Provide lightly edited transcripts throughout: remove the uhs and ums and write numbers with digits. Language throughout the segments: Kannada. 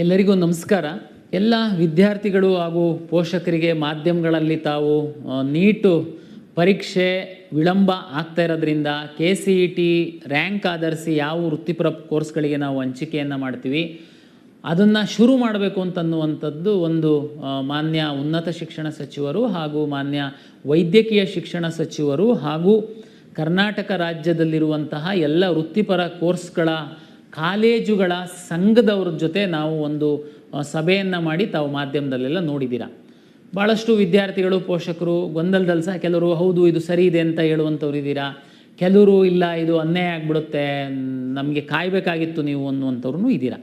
ಎಲ್ಲರಿಗೂ ನಮಸ್ಕಾರ. ಎಲ್ಲ ವಿದ್ಯಾರ್ಥಿಗಳು ಹಾಗೂ ಪೋಷಕರಿಗೆ ಮಾಧ್ಯಮಗಳಲ್ಲಿ ತಾವು ನೀಟು ಪರೀಕ್ಷೆ ವಿಳಂಬ ಆಗ್ತಾ ಇರೋದ್ರಿಂದ KCET ರ್ಯಾಂಕ್ ಆಧರಿಸಿ ಯಾವ ವೃತ್ತಿಪರ ಕೋರ್ಸ್ಗಳಿಗೆ ನಾವು ಹಂಚಿಕೆಯನ್ನು ಮಾಡ್ತೀವಿ ಅದನ್ನು ಶುರು ಮಾಡಬೇಕು ಅಂತನ್ನುವಂಥದ್ದು ಒಂದು ಮಾನ್ಯ ಉನ್ನತ ಶಿಕ್ಷಣ ಸಚಿವರು ಹಾಗೂ ಮಾನ್ಯ ವೈದ್ಯಕೀಯ ಶಿಕ್ಷಣ ಸಚಿವರು ಹಾಗೂ ಕರ್ನಾಟಕ ರಾಜ್ಯದಲ್ಲಿರುವಂತಹ ಎಲ್ಲ ವೃತ್ತಿಪರ ಕೋರ್ಸ್ಗಳ ಕಾಲೇಜುಗಳ ಸಂಘದವ್ರ ಜೊತೆ ನಾವು ಒಂದು ಸಭೆಯನ್ನು ಮಾಡಿ ತಾವು ಮಾಧ್ಯಮದಲ್ಲೆಲ್ಲ ನೋಡಿದ್ದೀರಾ. ಭಾಳಷ್ಟು ವಿದ್ಯಾರ್ಥಿಗಳು ಪೋಷಕರು ಗೊಂದಲದಲ್ಲಿ ಸಹ ಕೆಲವರು ಹೌದು ಇದು ಸರಿ ಇದೆ ಅಂತ ಹೇಳುವಂಥವ್ರು ಇದ್ದೀರಾ, ಕೆಲವರು ಇಲ್ಲ ಇದು ಅನ್ಯಾಯ ಆಗಿಬಿಡುತ್ತೆ ನಮಗೆ ಕಾಯಬೇಕಾಗಿತ್ತು ನೀವು ಅನ್ನುವಂಥವ್ರು ಇದ್ದೀರಾ.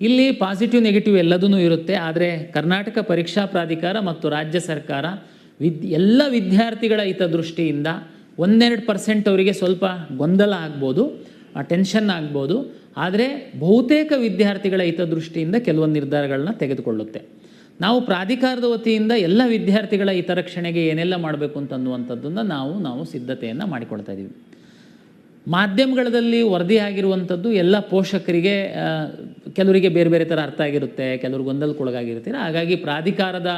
ಇಲ್ಲಿ ಪಾಸಿಟಿವ್ ನೆಗೆಟಿವ್ ಎಲ್ಲದೂ ಇರುತ್ತೆ. ಆದರೆ ಕರ್ನಾಟಕ ಪರೀಕ್ಷಾ ಪ್ರಾಧಿಕಾರ ಮತ್ತು ರಾಜ್ಯ ಸರ್ಕಾರ ಎಲ್ಲ ವಿದ್ಯಾರ್ಥಿಗಳ ಹಿತದೃಷ್ಟಿಯಿಂದ 1-2% ಅವರಿಗೆ ಸ್ವಲ್ಪ ಗೊಂದಲ ಆಗ್ಬೋದು, ಟೆನ್ಷನ್ ಆಗ್ಬೋದು. ಆದರೆ ಬಹುತೇಕ ವಿದ್ಯಾರ್ಥಿಗಳ ಹಿತದೃಷ್ಟಿಯಿಂದ ಕೆಲವೊಂದು ನಿರ್ಧಾರಗಳನ್ನ ತೆಗೆದುಕೊಳ್ಳುತ್ತೆ. ನಾವು ಪ್ರಾಧಿಕಾರದ ವತಿಯಿಂದ ಎಲ್ಲ ವಿದ್ಯಾರ್ಥಿಗಳ ಹಿತರಕ್ಷಣೆಗೆ ಏನೆಲ್ಲ ಮಾಡಬೇಕು ಅಂತನ್ನುವಂಥದ್ದನ್ನು ನಾವು ಸಿದ್ಧತೆಯನ್ನು ಮಾಡಿಕೊಳ್ತಾ ಇದ್ದೀವಿ. ಮಾಧ್ಯಮಗಳಲ್ಲಿ ವರದಿ ಆಗಿರುವಂಥದ್ದು ಎಲ್ಲ ಪೋಷಕರಿಗೆ ಕೆಲವರಿಗೆ ಬೇರೆ ಬೇರೆ ಥರ ಅರ್ಥ ಆಗಿರುತ್ತೆ, ಕೆಲವರು ಗೊಂದಲಕ್ಕೊಳಗಾಗಿರ್ತೀರ. ಹಾಗಾಗಿ ಪ್ರಾಧಿಕಾರದ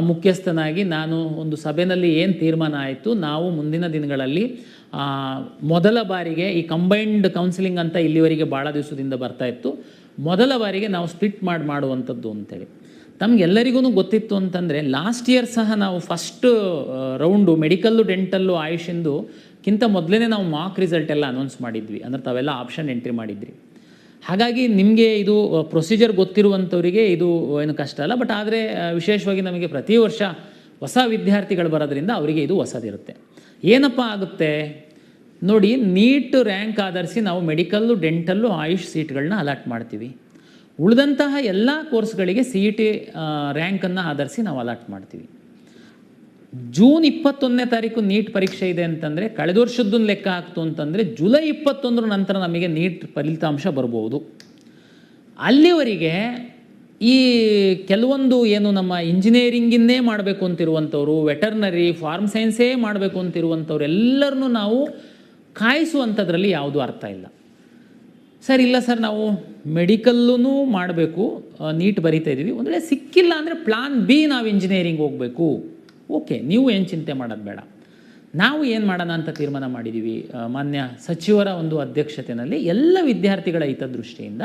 ಮುಖ್ಯಸ್ಥನಾಗಿ ನಾನು ಒಂದು ಸಭೆಯಲ್ಲಿ ಏನು ತೀರ್ಮಾನ ಆಯಿತು, ನಾವು ಮುಂದಿನ ದಿನಗಳಲ್ಲಿ ಮೊದಲ ಬಾರಿಗೆ ಈ ಕಂಬೈನ್ಡ್ ಕೌನ್ಸಿಲಿಂಗ್ ಅಂತ ಇಲ್ಲಿವರೆಗೆ ಭಾಳ ದಿವಸದಿಂದ ಬರ್ತಾಯಿತ್ತು, ಮೊದಲ ಬಾರಿಗೆ ನಾವು ಸ್ಪ್ಲಿಟ್ ಮಾಡುವಂಥದ್ದು ಅಂತೇಳಿ. ತಮಗೆಲ್ಲರಿಗೂ ಗೊತ್ತಿತ್ತು ಅಂತಂದರೆ ಲಾಸ್ಟ್ ಇಯರ್ ಸಹ ನಾವು ಫಸ್ಟ್ ರೌಂಡು ಮೆಡಿಕಲ್ಲು ಡೆಂಟಲ್ಲು ಆಯುಷಿಂದು ಕಿಂತ ಮೊದಲೇ ನಾವು ಮಾಕ್ ರಿಸಲ್ಟ್ ಎಲ್ಲ ಅನೌನ್ಸ್ ಮಾಡಿದ್ವಿ. ಅಂದರೆ ತಾವೆಲ್ಲ ಆಪ್ಷನ್ ಎಂಟ್ರಿ ಮಾಡಿದ್ರಿ. ಹಾಗಾಗಿ ನಿಮಗೆ ಇದು ಪ್ರೊಸೀಜರ್ ಗೊತ್ತಿರುವಂಥವರಿಗೆ ಇದು ಏನು ಕಷ್ಟ ಅಲ್ಲ. ಬಟ್ ಆದರೆ ವಿಶೇಷವಾಗಿ ನಮಗೆ ಪ್ರತಿ ವರ್ಷ ಹೊಸ ವಿದ್ಯಾರ್ಥಿಗಳು ಬರೋದ್ರಿಂದ ಅವರಿಗೆ ಇದು ಹೊಸದಿರುತ್ತೆ. ಏನಪ್ಪ ಆಗುತ್ತೆ ನೋಡಿ, ನೀಟ್ ರ್ಯಾಂಕ್ ಆಧರಿಸಿ ನಾವು ಮೆಡಿಕಲ್ಲು ಡೆಂಟಲ್ಲು ಆಯುಷ್ ಸೀಟ್ಗಳನ್ನ ಅಲಾಟ್ ಮಾಡ್ತೀವಿ. ಉಳಿದಂತಹ ಎಲ್ಲ ಕೋರ್ಸ್ಗಳಿಗೆ CET ರ್ಯಾಂಕನ್ನು ಆಧರಿಸಿ ನಾವು ಅಲಾಟ್ ಮಾಡ್ತೀವಿ. ಜೂನ್ 21ನೇ ತಾರೀಕು ನೀಟ್ ಪರೀಕ್ಷೆ ಇದೆ ಅಂತಂದರೆ ಕಳೆದ ವರ್ಷದ್ದನ್ನು ಲೆಕ್ಕ ಹಾಕ್ತು ಅಂತಂದರೆ ಜುಲೈ 21 ನಂತರ ನಮಗೆ ನೀಟ್ ಫಲಿತಾಂಶ ಬರ್ಬೋದು. ಅಲ್ಲಿವರೆಗೆ ಈ ಕೆಲವೊಂದು ಏನು ನಮ್ಮ ಇಂಜಿನಿಯರಿಂಗಿನ್ನೇ ಮಾಡಬೇಕು ಅಂತಿರುವಂಥವ್ರು, ವೆಟರ್ನರಿ ಫಾರ್ಮ್ ಸೈನ್ಸೇ ಮಾಡಬೇಕು ಅಂತಿರುವಂಥವ್ರು ಎಲ್ಲರನ್ನೂ ನಾವು ಕಾಯಿಸುವಂಥದ್ರಲ್ಲಿ ಯಾವುದೂ ಅರ್ಥ ಇಲ್ಲ. ಸರ್ ಇಲ್ಲ ಸರ್ ನಾವು ಮೆಡಿಕಲ್ಲೂ ಮಾಡಬೇಕು, ನೀಟ್ ಬರಿತಾ ಇದ್ದೀವಿ, ಒಂದು ವೇಳೆ ಸಿಕ್ಕಿಲ್ಲ ಅಂದರೆ ಪ್ಲಾನ್ B ನಾವು ಇಂಜಿನಿಯರಿಂಗ್ ಹೋಗಬೇಕು. ಓಕೆ, ನೀವು ಏನು ಚಿಂತೆ ಮಾಡೋದು ಬೇಡ. ನಾವು ಏನು ಮಾಡೋಣ ಅಂತ ತೀರ್ಮಾನ ಮಾಡಿದ್ದೀವಿ. ಮಾನ್ಯ ಸಚಿವರ ಒಂದು ಅಧ್ಯಕ್ಷತೆಯಲ್ಲಿ ಎಲ್ಲ ವಿದ್ಯಾರ್ಥಿಗಳ ಹಿತದೃಷ್ಟಿಯಿಂದ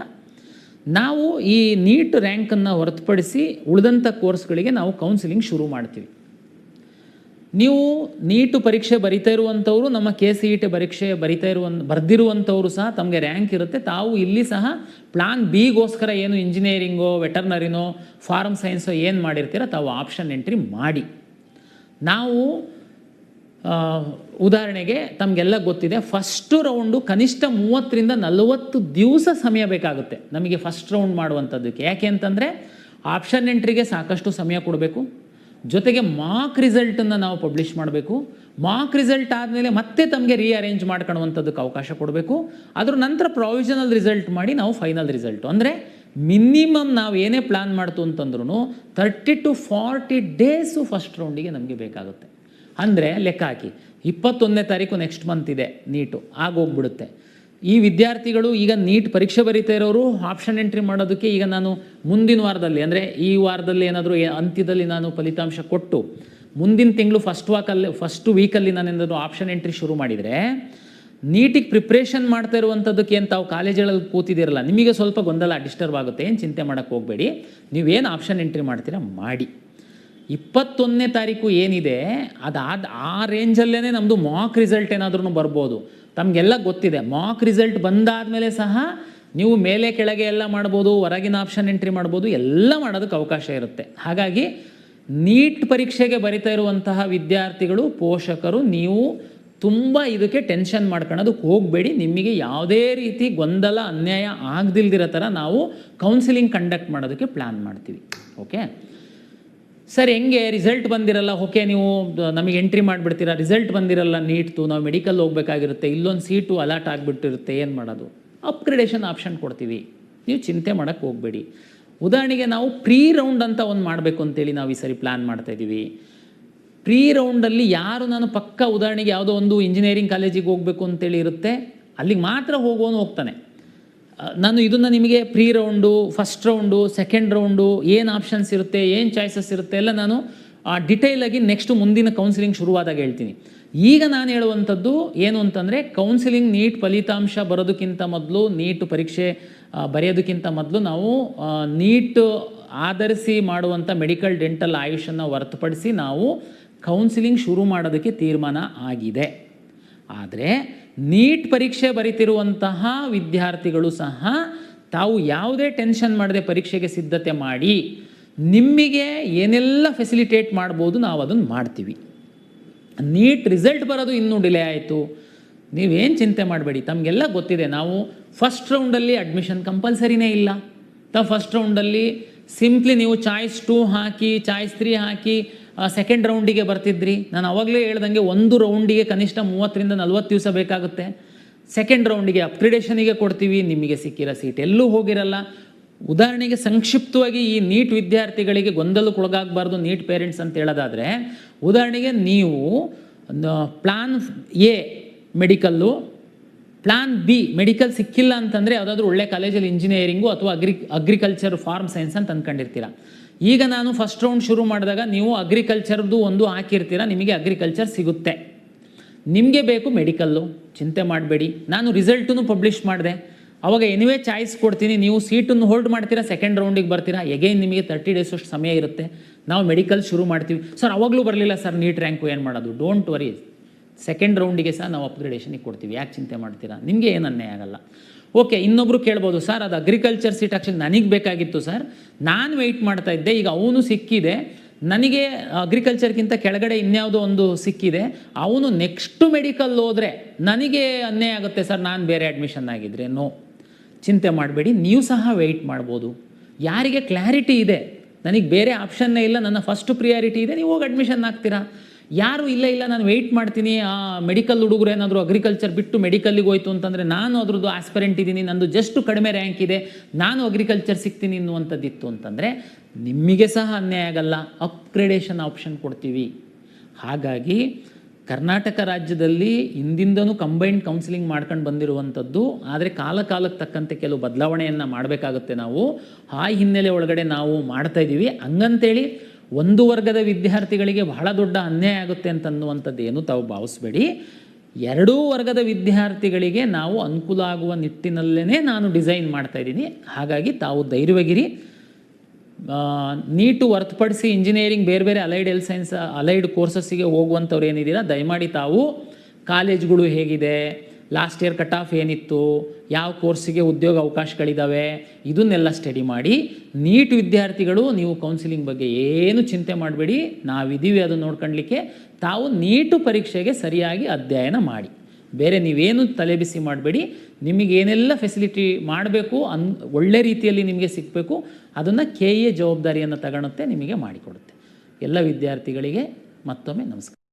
ನಾವು ಈ ನೀಟ್ ರ್ಯಾಂಕನ್ನು ಹೊರತುಪಡಿಸಿ ಉಳಿದಂಥ ಕೋರ್ಸ್ಗಳಿಗೆ ನಾವು ಕೌನ್ಸಿಲಿಂಗ್ ಶುರು ಮಾಡ್ತೀವಿ. ನೀವು ನೀಟು ಪರೀಕ್ಷೆ ಬರಿತಾ ಇರುವಂಥವರು, ನಮ್ಮ KCET ಪರೀಕ್ಷೆ ಬರೆದಿರುವಂಥವರು ಸಹ ತಮಗೆ ರ್ಯಾಂಕ್ ಇರುತ್ತೆ. ತಾವು ಇಲ್ಲಿ ಸಹ ಪ್ಲಾನ್ Bಗೋಸ್ಕರ ಏನು ಇಂಜಿನಿಯರಿಂಗೋ ವೆಟರ್ನರಿನೋ ಫಾರ್ಮ್ ಸೈನ್ಸೋ ಏನು ಮಾಡಿರ್ತೀರ ತಾವು ಆಪ್ಷನ್ ಎಂಟ್ರಿ ಮಾಡಿ. ನಾವು ಉದಾಹರಣೆಗೆ ತಮಗೆಲ್ಲ ಗೊತ್ತಿದೆ, ಫಸ್ಟು ರೌಂಡು ಕನಿಷ್ಠ 30-40 ದಿವಸ ಸಮಯ ಬೇಕಾಗುತ್ತೆ ನಮಗೆ ಫಸ್ಟ್ ರೌಂಡ್ ಮಾಡುವಂಥದ್ದಕ್ಕೆ. ಯಾಕೆ ಅಂತಂದರೆ ಆಪ್ಷನ್ ಎಂಟ್ರಿಗೆ ಸಾಕಷ್ಟು ಸಮಯ ಕೊಡಬೇಕು, ಜೊತೆಗೆ ಮಾಕ್ ರಿಸಲ್ಟನ್ನು ನಾವು ಪಬ್ಲಿಷ್ ಮಾಡಬೇಕು. ಮಾಕ್ ರಿಸಲ್ಟ್ ಆದಮೇಲೆ ಮತ್ತೆ ತಮಗೆ ರೀಅರೇಂಜ್ ಮಾಡ್ಕೊಳ್ಳುವಂಥದ್ದಕ್ಕೆ ಅವಕಾಶ ಕೊಡಬೇಕು. ಅದ್ರ ನಂತರ ಪ್ರಾವಿಷನಲ್ ರಿಸಲ್ಟ್ ಮಾಡಿ ನಾವು ಫೈನಲ್ ರಿಸಲ್ಟು, ಅಂದರೆ ಮಿನಿಮಮ್ ನಾವು ಏನೇ ಪ್ಲ್ಯಾನ್ ಮಾಡ್ತು ಅಂತಂದ್ರೂ 30 to 40 ಡೇಸು ಫಸ್ಟ್ ರೌಂಡಿಗೆ ನಮಗೆ ಬೇಕಾಗುತ್ತೆ. ಅಂದರೆ ಲೆಕ್ಕ ಹಾಕಿ 21ನೇ ತಾರೀಕು ನೆಕ್ಸ್ಟ್ ಮಂತ್ ಇದೆ ನೀಟು, ಆಗೋಗ್ಬಿಡುತ್ತೆ. ಈ ವಿದ್ಯಾರ್ಥಿಗಳು ಈಗ ನೀಟ್ ಪರೀಕ್ಷೆ ಬರೀತಾ ಇರೋರು ಆಪ್ಷನ್ ಎಂಟ್ರಿ ಮಾಡೋದಕ್ಕೆ ಈಗ ನಾನು ಮುಂದಿನ ವಾರದಲ್ಲಿ, ಅಂದರೆ ಈ ವಾರದಲ್ಲಿ ಏನಾದರೂ ಅಂತ್ಯದಲ್ಲಿ ನಾನು ಫಲಿತಾಂಶ ಕೊಟ್ಟು ಮುಂದಿನ ತಿಂಗಳು ಫಸ್ಟ್ ವೀಕಲ್ಲಿ ನಾನೇನಾದರೂ ಆಪ್ಷನ್ ಎಂಟ್ರಿ ಶುರು ಮಾಡಿದರೆ ನೀಟಿಗೆ ಪ್ರಿಪ್ರೇಷನ್ ಮಾಡ್ತಾ ಇರುವಂಥದ್ದಕ್ಕೆ ಏನು ತಾವು ಕಾಲೇಜುಗಳಲ್ಲಿ ಕೂತಿದ್ದೀರಲ್ಲ, ನಿಮಗೆ ಸ್ವಲ್ಪ ಗೊಂದಲ ಡಿಸ್ಟರ್ಬ್ ಆಗುತ್ತೆ. ಏನು ಚಿಂತೆ ಮಾಡೋಕ್ಕೆ ಹೋಗಬೇಡಿ, ನೀವೇನು ಆಪ್ಷನ್ ಎಂಟ್ರಿ ಮಾಡ್ತೀರಾ ಮಾಡಿ. 21ನೇ ತಾರೀಕು ಏನಿದೆ ಆ ರೇಂಜಲ್ಲೇ ನಮ್ಮದು ಮಾಕ್ ರಿಸಲ್ಟ್ ಏನಾದ್ರೂ ಬರ್ಬೋದು. ತಮಗೆಲ್ಲ ಗೊತ್ತಿದೆ, ಮಾಕ್ ರಿಸಲ್ಟ್ ಬಂದಾದಮೇಲೆ ಸಹ ನೀವು ಮೇಲೆ ಕೆಳಗೆ ಎಲ್ಲ ಮಾಡ್ಬೋದು, ಹೊರಗಿನ ಆಪ್ಷನ್ ಎಂಟ್ರಿ ಮಾಡ್ಬೋದು, ಎಲ್ಲ ಮಾಡೋದಕ್ಕೆ ಅವಕಾಶ ಇರುತ್ತೆ. ಹಾಗಾಗಿ ನೀಟ್ ಪರೀಕ್ಷೆಗೆ ಬರಿತಾ ಇರುವಂತಹ ವಿದ್ಯಾರ್ಥಿಗಳು ಪೋಷಕರು ನೀವು ತುಂಬ ಇದಕ್ಕೆ ಟೆನ್ಷನ್ ಮಾಡ್ಕೊಳ್ಳೋದಕ್ಕೆ ಹೋಗಬೇಡಿ. ನಿಮಗೆ ಯಾವುದೇ ರೀತಿ ಗೊಂದಲ ಅನ್ಯಾಯ ಆಗದಿಲ್ದಿರೋ ಥರ ನಾವು ಕೌನ್ಸಿಲಿಂಗ್ ಕಂಡಕ್ಟ್ ಮಾಡೋದಕ್ಕೆ ಪ್ಲ್ಯಾನ್ ಮಾಡ್ತೀವಿ. ಓಕೆ ಸರ್, ಹೆಂಗೆ ರಿಸಲ್ಟ್ ಬಂದಿರಲ್ಲ, ಓಕೆ ನೀವು ನಮಗೆ ಎಂಟ್ರಿ ಮಾಡಿಬಿಡ್ತೀರಾ, ರಿಸಲ್ಟ್ ಬಂದಿರಲ್ಲ ನೀಟ್ದು, ನಾವು ಮೆಡಿಕಲ್ ಹೋಗ್ಬೇಕಾಗಿರುತ್ತೆ, ಇಲ್ಲೊಂದು ಸೀಟು ಅಲಾಟ್ ಆಗಿಬಿಟ್ಟಿರುತ್ತೆ, ಏನು ಮಾಡೋದು? ಅಪ್ಗ್ರೇಡೇಷನ್ ಆಪ್ಷನ್ ಕೊಡ್ತೀವಿ, ನೀವು ಚಿಂತೆ ಮಾಡೋಕ್ಕೆ ಹೋಗಬೇಡಿ. ಉದಾಹರಣೆಗೆ ನಾವು ಪ್ರೀ ರೌಂಡ್ ಅಂತ ಒಂದು ಮಾಡಬೇಕು ಅಂತೇಳಿ ನಾವು ಈ ಸರಿ ಪ್ಲ್ಯಾನ್ ಮಾಡ್ತಾಯಿದ್ದೀವಿ. ಪ್ರೀ ರೌಂಡಲ್ಲಿ ಯಾರು ನಾನು ಪಕ್ಕ ಉದಾಹರಣೆಗೆ ಯಾವುದೋ ಒಂದು ಇಂಜಿನಿಯರಿಂಗ್ ಕಾಲೇಜಿಗೆ ಹೋಗಬೇಕು ಅಂತೇಳಿ ಇರುತ್ತೆ, ಅಲ್ಲಿಗೆ ಮಾತ್ರ ಹೋಗೋನು ಹೋಗ್ತಾನೆ. ನಾನು ಇದನ್ನು ನಿಮಗೆ pre round, first round, second round, ಏನು ಆಪ್ಷನ್ಸ್ ಇರುತ್ತೆ, ಏನು ಚಾಯ್ಸಸ್ ಇರುತ್ತೆ ಎಲ್ಲ ನಾನು ಡಿಟೇಲಾಗಿ ನೆಕ್ಸ್ಟ್ ಮುಂದಿನ ಕೌನ್ಸಿಲಿಂಗ್ ಶುರುವಾದಾಗ ಹೇಳ್ತೀನಿ. ಈಗ ನಾನು ಹೇಳುವಂಥದ್ದು ಏನು ಅಂತಂದರೆ, ಕೌನ್ಸಿಲಿಂಗ್ ನೀಟ್ ಫಲಿತಾಂಶ ಬರೋದಕ್ಕಿಂತ ಮೊದಲು, ನೀಟ್ ಪರೀಕ್ಷೆ ಬರೆಯೋದಕ್ಕಿಂತ ಮೊದಲು ನಾವು ನೀಟ್ ಆಧರಿಸಿ ಮಾಡುವಂಥ ಮೆಡಿಕಲ್, ಡೆಂಟಲ್, ಆಯುಷನ್ನು ಹೊರತುಪಡಿಸಿ ನಾವು ಕೌನ್ಸಿಲಿಂಗ್ ಶುರು ಮಾಡೋದಕ್ಕೆ ತೀರ್ಮಾನ ಆಗಿದೆ. ಆದರೆ ನೀಟ್ ಪರೀಕ್ಷೆ ಬರೀತಿರುವಂತಹ ವಿದ್ಯಾರ್ಥಿಗಳು ಸಹ ತಾವು ಯಾವುದೇ ಟೆನ್ಷನ್ ಮಾಡದೆ ಪರೀಕ್ಷೆಗೆ ಸಿದ್ಧತೆ ಮಾಡಿ ನಿಮಗೆ ಏನೆಲ್ಲ ಫೆಸಿಲಿಟೇಟ್ ಮಾಡ್ಬೋದು ನಾವು ಅದನ್ನು ಮಾಡ್ತೀವಿ. ನೀಟ್ ರಿಸಲ್ಟ್ ಬರೋದು ಇನ್ನೂ ಡಿಲೇ ಆಯಿತು, ನೀವೇನು ಚಿಂತೆ ಮಾಡಬೇಡಿ. ತಮಗೆಲ್ಲ ಗೊತ್ತಿದೆ, ನಾವು ಫಸ್ಟ್ ರೌಂಡಲ್ಲಿ ಅಡ್ಮಿಷನ್ ಕಂಪಲ್ಸರಿನೇ ಇಲ್ಲ. ಫಸ್ಟ್ ರೌಂಡಲ್ಲಿ ಸಿಂಪ್ಲಿ ನೀವು ಚಾಯ್ಸ್ 2 ಹಾಕಿ, ಚಾಯ್ಸ್ 3 ಹಾಕಿ ಸೆಕೆಂಡ್ ರೌಂಡಿಗೆ ಬರ್ತಿದ್ರಿ. ನಾನು ಅವಾಗಲೇ ಹೇಳ್ದಂಗೆ ಒಂದು ರೌಂಡಿಗೆ ಕನಿಷ್ಠ 30 ರಿಂದ 40 ದಿವಸ ಬೇಕಾಗುತ್ತೆ. ಸೆಕೆಂಡ್ ರೌಂಡಿಗೆ ಅಪ್ಗ್ರೇಡೇಷನಿಗೆ ಕೊಡ್ತೀವಿ, ನಿಮಗೆ ಸಿಕ್ಕಿರೋ ಸೀಟ್ ಎಲ್ಲೂ ಹೋಗಿರಲ್ಲ. ಉದಾಹರಣೆಗೆ ಸಂಕ್ಷಿಪ್ತವಾಗಿ ಈ ನೀಟ್ ವಿದ್ಯಾರ್ಥಿಗಳಿಗೆ ಗೊಂದಲಕ್ಕೊಳಗಾಗಬಾರ್ದು ನೀಟ್ ಪೇರೆಂಟ್ಸ್ ಅಂತ ಹೇಳೋದಾದರೆ, ಉದಾಹರಣೆಗೆ ನೀವು plan A medical, plan B medical ಸಿಕ್ಕಿಲ್ಲ ಅಂತಂದರೆ ಯಾವುದಾದ್ರೂ ಒಳ್ಳೆ ಕಾಲೇಜಲ್ಲಿ ಇಂಜಿನಿಯರಿಂಗು ಅಥವಾ ಅಗ್ರಿಕಲ್ಚರ್, ಫಾರ್ಮ್ ಸೈನ್ಸ್ ಅಂತ ಅಂದ್ಕೊಂಡಿರ್ತೀರ. ಈಗ ನಾನು ಫಸ್ಟ್ ರೌಂಡ್ ಶುರು ಮಾಡಿದಾಗ ನೀವು ಅಗ್ರಿಕಲ್ಚರ್ದು ಒಂದು ಹಾಕಿರ್ತೀರ, ನಿಮಗೆ ಅಗ್ರಿಕಲ್ಚರ್ ಸಿಗುತ್ತೆ. ನಿಮಗೆ ಬೇಕು ಮೆಡಿಕಲ್ಲು, ಚಿಂತೆ ಮಾಡಬೇಡಿ. ನಾನು ರಿಸಲ್ಟನ್ನು ಪಬ್ಲಿಷ್ ಮಾಡಿದೆ, ಅವಾಗ ಎನಿವೇ ಚಾಯ್ಸ್ ಕೊಡ್ತೀನಿ. ನೀವು ಸೀಟನ್ನು ಹೋಲ್ಡ್ ಮಾಡ್ತೀರಾ, ಸೆಕೆಂಡ್ ರೌಂಡಿಗೆ ಬರ್ತೀರಾ, ಎಗೈನ್ ನಿಮಗೆ 30 ಡೇಸ್ ಅಷ್ಟು ಸಮಯ ಇರುತ್ತೆ. ನಾವು ಮೆಡಿಕಲ್ ಶುರು ಮಾಡ್ತೀವಿ. ಸರ್ ಅವಾಗಲೂ ಬರಲಿಲ್ಲ ಸರ್ ನೀಟ್ ರ್ಯಾಂಕು, ಏನು ಮಾಡೋದು? ಡೋಂಟ್ ವರಿ, ಸೆಕೆಂಡ್ ರೌಂಡಿಗೆ ಸಹ ನಾವು ಅಪ್ಗ್ರೇಡೇಷನಿಗೆ ಕೊಡ್ತೀವಿ. ಯಾಕೆ ಚಿಂತೆ ಮಾಡ್ತೀರಾ? ನಿಮಗೆ ಏನು ಅನ್ಯಾಯ ಆಗಲ್ಲ. ಓಕೆ, ಇನ್ನೊಬ್ಬರು ಕೇಳ್ಬೋದು, ಸರ್ ಅದು ಅಗ್ರಿಕಲ್ಚರ್ ಸೀಟ್ ಆ್ಯಕ್ಚುಲಿ ನನಗೆ ಬೇಕಾಗಿತ್ತು ಸರ್, ನಾನು ವೆಯ್ಟ್ ಮಾಡ್ತಾ ಇದ್ದೆ, ಈಗ ಅವನು ಸಿಕ್ಕಿದೆ, ನನಗೆ ಅಗ್ರಿಕಲ್ಚರ್ಗಿಂತ ಕೆಳಗಡೆ ಇನ್ಯಾವುದೋ ಒಂದು ಸಿಕ್ಕಿದೆ, ಅವನು ನೆಕ್ಸ್ಟು ಮೆಡಿಕಲ್ ಹೋದರೆ ನನಗೆ ಅನ್ಯಾಯ ಆಗುತ್ತೆ ಸರ್, ನಾನು ಬೇರೆ ಅಡ್ಮಿಷನ್ ಆಗಿದ್ದರೆ. ನೋ, ಚಿಂತೆ ಮಾಡಬೇಡಿ, ನೀವು ಸಹ ವೆಯ್ಟ್ ಮಾಡ್ಬೋದು. ಯಾರಿಗೆ ಕ್ಲಾರಿಟಿ ಇದೆ, ನನಗೆ ಬೇರೆ ಆಪ್ಷನ್ನೇ ಇಲ್ಲ, ನನ್ನ ಫಸ್ಟ್ ಪ್ರಿಯಾರಿಟಿ ಇದೆ, ನೀವು ಹೋಗಿ ಅಡ್ಮಿಷನ್ ಆಗ್ತೀರಾ. ಯಾರು ಇಲ್ಲ ನಾನು ವೆಯ್ಟ್ ಮಾಡ್ತೀನಿ, ಆ ಮೆಡಿಕಲ್ ಹುಡುಗರು ಏನಾದರೂ ಅಗ್ರಿಕಲ್ಚರ್ ಬಿಟ್ಟು ಮೆಡಿಕಲ್ಲಿಗೆ ಹೋಯ್ತು ಅಂತಂದರೆ ನಾನು ಅದ್ರದ್ದು ಆಸ್ಪರೆಂಟ್ ಇದ್ದೀನಿ, ನಂದು ಜಸ್ಟ್ ಕಡಿಮೆ ರ್ಯಾಂಕ್ ಇದೆ, ನಾನು ಅಗ್ರಿಕಲ್ಚರ್ ಸಿಗ್ತೀನಿ ಅನ್ನುವಂಥದ್ದಿತ್ತು ಅಂತಂದರೆ ನಿಮಗೆ ಸಹ ಅನ್ಯಾಯ ಆಗಲ್ಲ, ಅಪ್ಗ್ರೇಡೇಷನ್ ಆಪ್ಷನ್ ಕೊಡ್ತೀವಿ. ಹಾಗಾಗಿ ಕರ್ನಾಟಕ ರಾಜ್ಯದಲ್ಲಿ ಹಿಂದಿಂದನೂ ಕಂಬೈನ್ಡ್ ಕೌನ್ಸಿಲಿಂಗ್ ಮಾಡ್ಕೊಂಡು ಬಂದಿರುವಂಥದ್ದು. ಆದರೆ ಕಾಲಕ್ಕೆ ತಕ್ಕಂತೆ ಕೆಲವು ಬದಲಾವಣೆಯನ್ನು ಮಾಡಬೇಕಾಗುತ್ತೆ ನಾವು. ಆ ಹಿನ್ನೆಲೆ ಒಳಗಡೆ ನಾವು ಮಾಡ್ತಾಯಿದ್ದೀವಿ. ಹಂಗಂತೇಳಿ ಒಂದು ವರ್ಗದ ವಿದ್ಯಾರ್ಥಿಗಳಿಗೆ ಬಹಳ ದೊಡ್ಡ ಅನ್ಯಾಯ ಆಗುತ್ತೆ ಅಂತನ್ನುವಂಥದ್ದು ಏನು ತಾವು ಭಾವಿಸ್ಬೇಡಿ. ಎರಡೂ ವರ್ಗದ ವಿದ್ಯಾರ್ಥಿಗಳಿಗೆ ನಾವು ಅನುಕೂಲ ಆಗುವ ನಿಟ್ಟಿನಲ್ಲೇ ನಾನು ಡಿಸೈನ್ ಮಾಡ್ತಾಯಿದ್ದೀನಿ. ಹಾಗಾಗಿ ತಾವು ಧೈರ್ಯವಾಗಿರಿ. ನೀಟು ಹೊರತುಪಡಿಸಿ ಇಂಜಿನಿಯರಿಂಗ್, ಬೇರೆ ಬೇರೆ ಅಲೈಡ್ ಹೆಲ್ತ್ ಸೈನ್ಸ್, ಅಲೈಡ್ ಕೋರ್ಸಸ್ಸಿಗೆ ಹೋಗುವಂಥವ್ರು ಏನಿದ್ದೀರಾ, ದಯಮಾಡಿ ತಾವು ಕಾಲೇಜ್ಗಳು ಹೇಗಿದೆ, ಲಾಸ್ಟ್ ಇಯರ್ ಕಟ್ ಆಫ್ ಏನಿತ್ತು, ಯಾವ ಕೋರ್ಸಿಗೆ ಉದ್ಯೋಗ ಅವಕಾಶಗಳಿದ್ದಾವೆ, ಇದನ್ನೆಲ್ಲ ಸ್ಟಡಿ ಮಾಡಿ. ನೀಟ್ ವಿದ್ಯಾರ್ಥಿಗಳು ನೀವು ಕೌನ್ಸಿಲಿಂಗ್ ಬಗ್ಗೆ ಏನು ಚಿಂತೆ ಮಾಡಬೇಡಿ, ನಾವಿದ್ದೀವಿ ಅದನ್ನು ನೋಡ್ಕೊಳ್ಳಿಕ್ಕೆ. ತಾವು ನೀಟು ಪರೀಕ್ಷೆಗೆ ಸರಿಯಾಗಿ ಅಧ್ಯಯನ ಮಾಡಿ, ಬೇರೆ ನೀವೇನು ತಲೆಬಿಸಿ ಮಾಡಬೇಡಿ. ನಿಮಗೇನೆಲ್ಲ ಫೆಸಿಲಿಟಿ ಮಾಡಬೇಕು, ಒಳ್ಳೆ ರೀತಿಯಲ್ಲಿ ನಿಮಗೆ ಸಿಗಬೇಕು, ಅದನ್ನು KA ಜವಾಬ್ದಾರಿಯನ್ನು ತಗೊಳುತ್ತೆ, ನಿಮಗೆ ಮಾಡಿಕೊಡುತ್ತೆ. ಎಲ್ಲ ವಿದ್ಯಾರ್ಥಿಗಳಿಗೆ ಮತ್ತೊಮ್ಮೆ ನಮಸ್ಕಾರ.